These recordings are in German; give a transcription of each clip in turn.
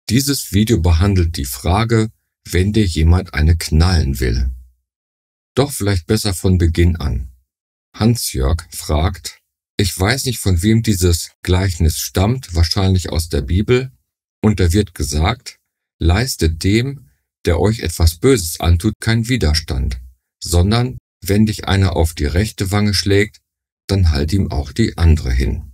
Dieses Video behandelt die Frage, wenn dir jemand eine knallen will. Doch vielleicht besser von Beginn an. Hans-Jörg fragt: Ich weiß nicht, von wem dieses Gleichnis stammt, wahrscheinlich aus der Bibel, und da wird gesagt, leistet dem, der euch etwas Böses antut, keinen Widerstand, sondern wenn dich einer auf die rechte Wange schlägt, dann halt ihm auch die andere hin.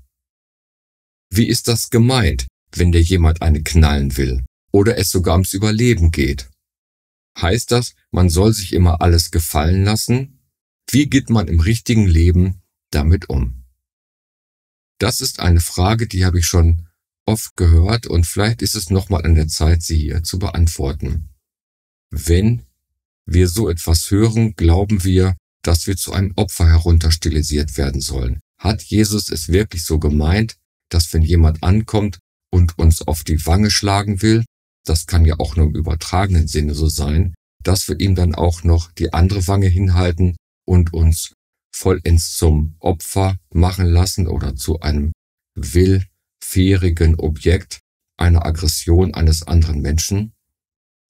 Wie ist das gemeint, wenn dir jemand eine knallen will oder es sogar ums Überleben geht? Heißt das, man soll sich immer alles gefallen lassen? Wie geht man im richtigen Leben damit um? Das ist eine Frage, die habe ich schon oft gehört und vielleicht ist es nochmal an der Zeit, sie hier zu beantworten. Wenn wir so etwas hören, glauben wir, dass wir zu einem Opfer herunterstilisiert werden sollen. Hat Jesus es wirklich so gemeint, dass wenn jemand ankommt und uns auf die Wange schlagen will, das kann ja auch nur im übertragenen Sinne so sein, dass wir ihm dann auch noch die andere Wange hinhalten und uns vollends zum Opfer machen lassen oder zu einem willfährigen Objekt einer Aggression eines anderen Menschen?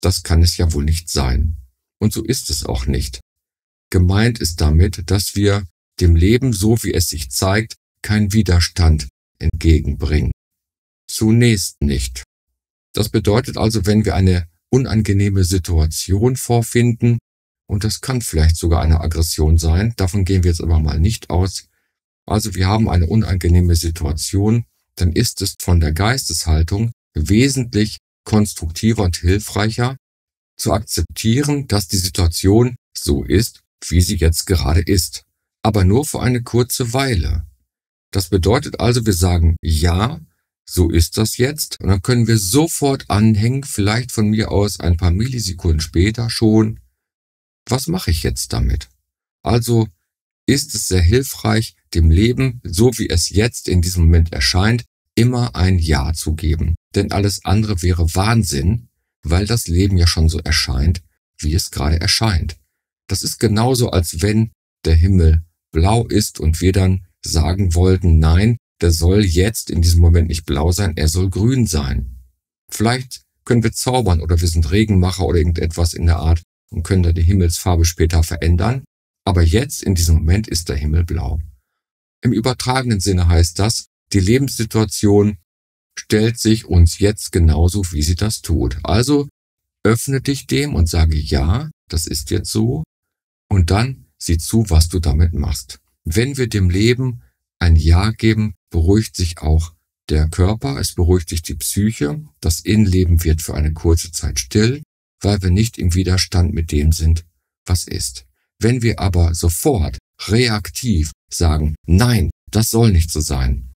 Das kann es ja wohl nicht sein. Und so ist es auch nicht. Gemeint ist damit, dass wir dem Leben, so wie es sich zeigt, keinen Widerstand entgegenbringen. Zunächst nicht. Das bedeutet also, wenn wir eine unangenehme Situation vorfinden, und das kann vielleicht sogar eine Aggression sein, davon gehen wir jetzt aber mal nicht aus. Also wir haben eine unangenehme Situation, dann ist es von der Geisteshaltung wesentlich konstruktiver und hilfreicher, zu akzeptieren, dass die Situation so ist, wie sie jetzt gerade ist, aber nur für eine kurze Weile. Das bedeutet also, wir sagen, ja, so ist das jetzt, und dann können wir sofort anhängen, vielleicht von mir aus ein paar Millisekunden später schon, was mache ich jetzt damit? Also ist es sehr hilfreich, dem Leben, so wie es jetzt in diesem Moment erscheint, immer ein Ja zu geben. Denn alles andere wäre Wahnsinn, weil das Leben ja schon so erscheint, wie es gerade erscheint. Das ist genauso, als wenn der Himmel blau ist und wir dann sagen wollten, nein, der soll jetzt in diesem Moment nicht blau sein, er soll grün sein. Vielleicht können wir zaubern oder wir sind Regenmacher oder irgendetwas in der Art und können da die Himmelsfarbe später verändern, aber jetzt in diesem Moment ist der Himmel blau. Im übertragenen Sinne heißt das, die Lebenssituation stellt sich uns jetzt genauso, wie sie das tut. Also öffne dich dem und sage, ja, das ist jetzt so, und dann sieh zu, was du damit machst. Wenn wir dem Leben ein Ja geben, beruhigt sich auch der Körper, es beruhigt sich die Psyche, das Innenleben wird für eine kurze Zeit still, weil wir nicht im Widerstand mit dem sind, was ist. Wenn wir aber sofort reaktiv sagen, nein, das soll nicht so sein,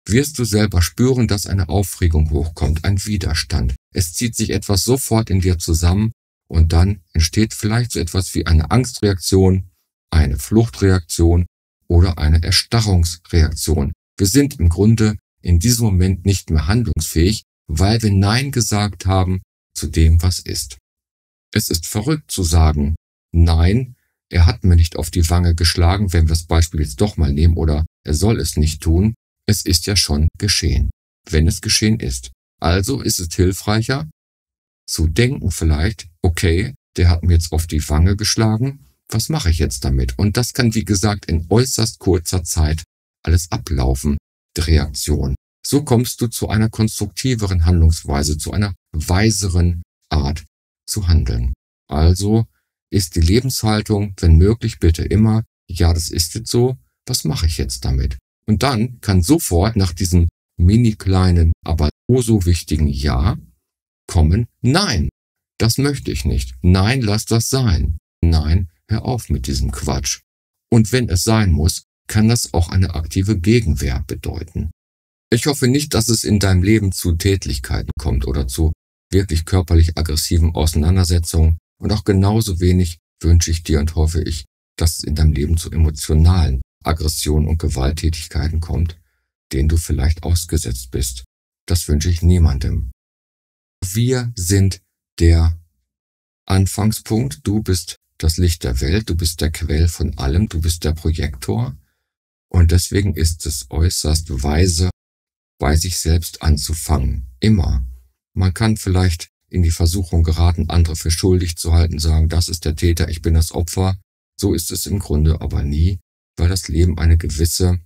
wirst du selber spüren, dass eine Aufregung hochkommt, ein Widerstand. Es zieht sich etwas sofort in dir zusammen und dann entsteht vielleicht so etwas wie eine Angstreaktion, eine Fluchtreaktion oder eine Erstarrungsreaktion. Wir sind im Grunde in diesem Moment nicht mehr handlungsfähig, weil wir Nein gesagt haben zu dem, was ist. Es ist verrückt zu sagen, nein, er hat mir nicht auf die Wange geschlagen, wenn wir das Beispiel jetzt doch mal nehmen, oder er soll es nicht tun. Es ist ja schon geschehen, wenn es geschehen ist. Also ist es hilfreicher zu denken vielleicht, okay, der hat mir jetzt auf die Wange geschlagen, was mache ich jetzt damit? Und das kann, wie gesagt, in äußerst kurzer Zeit alles ablaufen, die Reaktion. So kommst du zu einer konstruktiveren Handlungsweise, zu einer weiseren Art zu handeln. Also ist die Lebenshaltung, wenn möglich, bitte immer, ja, das ist jetzt so, was mache ich jetzt damit? Und dann kann sofort nach diesem mini kleinen, aber so wichtigen Ja kommen, nein, das möchte ich nicht. Nein, lass das sein. Nein, hör auf mit diesem Quatsch. Und wenn es sein muss, kann das auch eine aktive Gegenwehr bedeuten. Ich hoffe nicht, dass es in deinem Leben zu Tätlichkeiten kommt oder zu wirklich körperlich aggressiven Auseinandersetzungen, und auch genauso wenig wünsche ich dir und hoffe ich, dass es in deinem Leben zu emotionalen Aggressionen und Gewalttätigkeiten kommt, denen du vielleicht ausgesetzt bist. Das wünsche ich niemandem. Wir sind der Anfangspunkt, du bist das Licht der Welt, du bist der Quell von allem, du bist der Projektor, und deswegen ist es äußerst weise, bei sich selbst anzufangen, immer. Man kann vielleicht in die Versuchung geraten, andere für schuldig zu halten, sagen, das ist der Täter, ich bin das Opfer. So ist es im Grunde aber nie, weil das Leben eine gewisse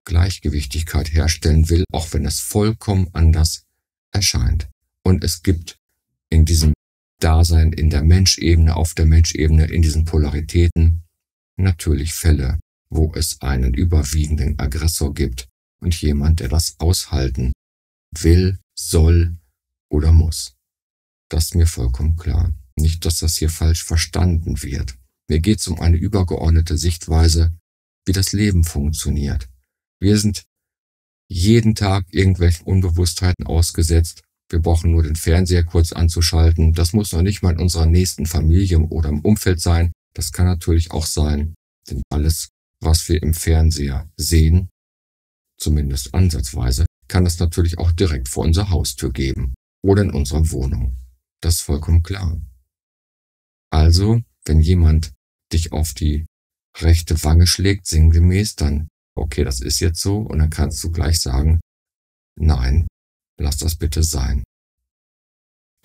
Gleichgewichtigkeit herstellen will, auch wenn es vollkommen anders erscheint. Und es gibt in diesem Dasein, in der Menschebene, auf der Menschebene, in diesen Polaritäten natürlich Fälle, wo es einen überwiegenden Aggressor gibt und jemand, der das aushalten will, soll oder muss. Das ist mir vollkommen klar. Nicht, dass das hier falsch verstanden wird. Mir geht es um eine übergeordnete Sichtweise, wie das Leben funktioniert. Wir sind jeden Tag irgendwelchen Unbewusstheiten ausgesetzt. Wir brauchen nur den Fernseher kurz anzuschalten. Das muss noch nicht mal in unserer nächsten Familie oder im Umfeld sein. Das kann natürlich auch sein, denn alles, was wir im Fernseher sehen, zumindest ansatzweise, kann es natürlich auch direkt vor unserer Haustür geben oder in unserer Wohnung. Das ist vollkommen klar. Also, wenn jemand dich auf die rechte Wange schlägt, sinngemäß, dann, okay, das ist jetzt so, und dann kannst du gleich sagen, nein, lass das bitte sein.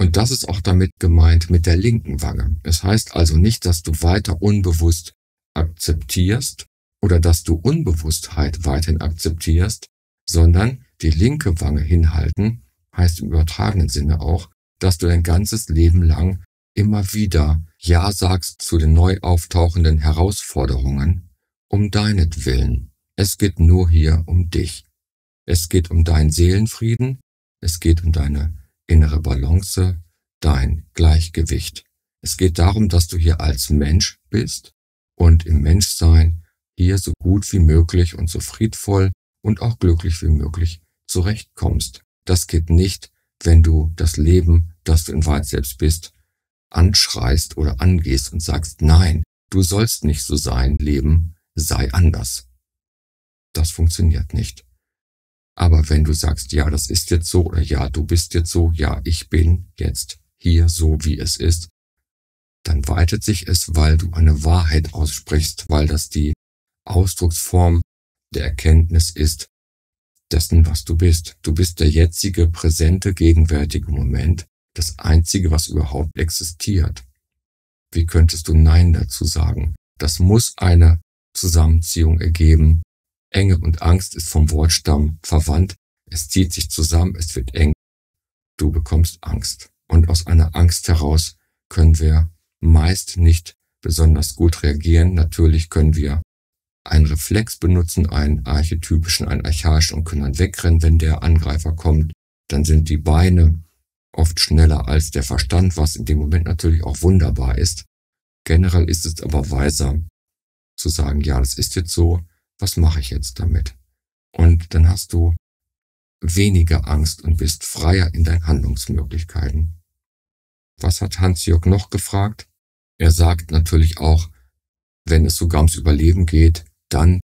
Und das ist auch damit gemeint mit der linken Wange. Es heißt also nicht, dass du weiter unbewusst akzeptierst oder dass du Unbewusstheit weiterhin akzeptierst, sondern die linke Wange hinhalten heißt im übertragenen Sinne auch, dass du dein ganzes Leben lang immer wieder Ja sagst zu den neu auftauchenden Herausforderungen um deinetwillen. Es geht nur hier um dich. Es geht um deinen Seelenfrieden, es geht um deine innere Balance, dein Gleichgewicht. Es geht darum, dass du hier als Mensch bist und im Menschsein hier so gut wie möglich und so friedvoll und auch glücklich wie möglich zurechtkommst. Das geht nicht, wenn du das Leben, das du in Wahrheit selbst bist, anschreist oder angehst und sagst, nein, du sollst nicht so sein, Leben, sei anders. Das funktioniert nicht. Aber wenn du sagst, ja, das ist jetzt so, oder ja, du bist jetzt so, ja, ich bin jetzt hier so, wie es ist, dann weitet sich es, weil du eine Wahrheit aussprichst, weil das die Ausdrucksform der Erkenntnis ist dessen, was du bist. Du bist der jetzige, präsente, gegenwärtige Moment, das Einzige, was überhaupt existiert. Wie könntest du Nein dazu sagen? Das muss eine Zusammenziehung ergeben. Enge und Angst ist vom Wortstamm verwandt. Es zieht sich zusammen, es wird eng. Du bekommst Angst. Und aus einer Angst heraus können wir meist nicht besonders gut reagieren. Natürlich können wir einen Reflex benutzen, einen archetypischen, einen archaischen, und können dann wegrennen, wenn der Angreifer kommt. Dann sind die Beine oft schneller als der Verstand, was in dem Moment natürlich auch wunderbar ist. Generell ist es aber weiser zu sagen, ja, das ist jetzt so, was mache ich jetzt damit? Und dann hast du weniger Angst und bist freier in deinen Handlungsmöglichkeiten. Was hat Hans-Jörg noch gefragt? Er sagt natürlich auch, wenn es sogar ums Überleben geht, dann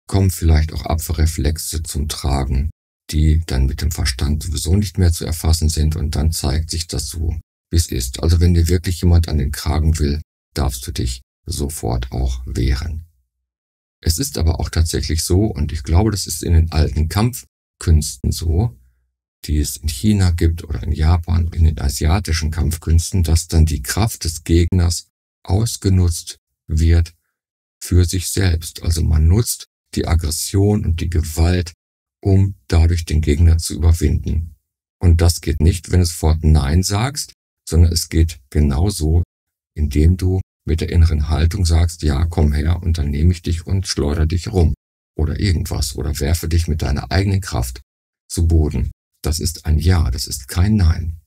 kommen vielleicht auch Abwehrreflexe zum Tragen, die dann mit dem Verstand sowieso nicht mehr zu erfassen sind, und dann zeigt sich das so, wie es ist. Also wenn dir wirklich jemand an den Kragen will, darfst du dich sofort auch wehren. Es ist aber auch tatsächlich so, und ich glaube, das ist in den alten Kampfkünsten so, die es in China gibt oder in Japan, in den asiatischen Kampfkünsten, dass dann die Kraft des Gegners ausgenutzt wird für sich selbst. Also man nutzt die Aggression und die Gewalt, um dadurch den Gegner zu überwinden. Und das geht nicht, wenn du sofort Nein sagst, sondern es geht genauso, indem du mit der inneren Haltung sagst, ja, komm her, und dann nehme ich dich und schleudere dich rum oder irgendwas oder werfe dich mit deiner eigenen Kraft zu Boden. Das ist ein Ja, das ist kein Nein.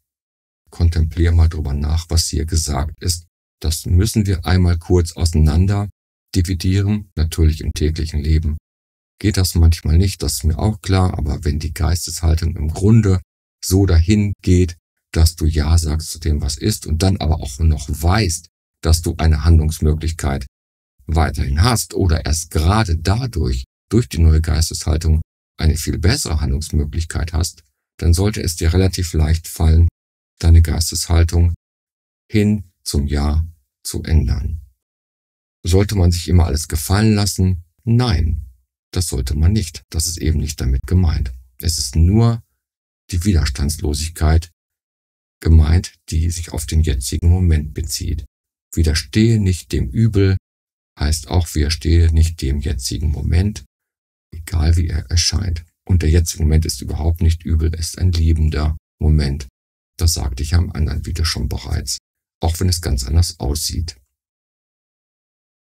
Kontemplier mal drüber nach, was hier gesagt ist. Das müssen wir einmal kurz auseinander dividieren, natürlich im täglichen Leben. Geht das manchmal nicht, das ist mir auch klar, aber wenn die Geisteshaltung im Grunde so dahin geht, dass du Ja sagst zu dem, was ist, und dann aber auch noch weißt, dass du eine Handlungsmöglichkeit weiterhin hast oder erst gerade dadurch, durch die neue Geisteshaltung, eine viel bessere Handlungsmöglichkeit hast, dann sollte es dir relativ leicht fallen, deine Geisteshaltung hin zum Ja zu ändern. Sollte man sich immer alles gefallen lassen? Nein, das sollte man nicht. Das ist eben nicht damit gemeint. Es ist nur die Widerstandslosigkeit, gemeint, die sich auf den jetzigen Moment bezieht. Widerstehe nicht dem Übel heißt auch, widerstehe nicht dem jetzigen Moment, egal wie er erscheint. Und der jetzige Moment ist überhaupt nicht übel, er ist ein liebender Moment. Das sagte ich am anderen Video schon bereits, auch wenn es ganz anders aussieht.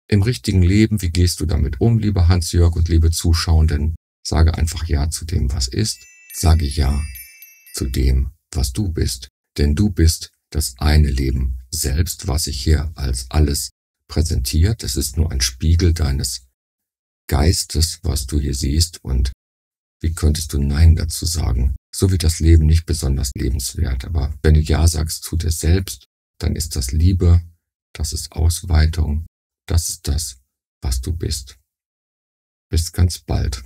Im richtigen Leben, wie gehst du damit um, lieber Hans-Jörg und liebe Zuschauenden? Sage einfach Ja zu dem, was ist. Sage Ja zu dem, was du bist. Denn du bist das eine Leben selbst, was sich hier als alles präsentiert. Es ist nur ein Spiegel deines Geistes, was du hier siehst. Und wie könntest du Nein dazu sagen? So wird das Leben nicht besonders lebenswert. Aber wenn du Ja sagst zu dir selbst, dann ist das Liebe, das ist Ausweitung, das ist das, was du bist. Bis ganz bald.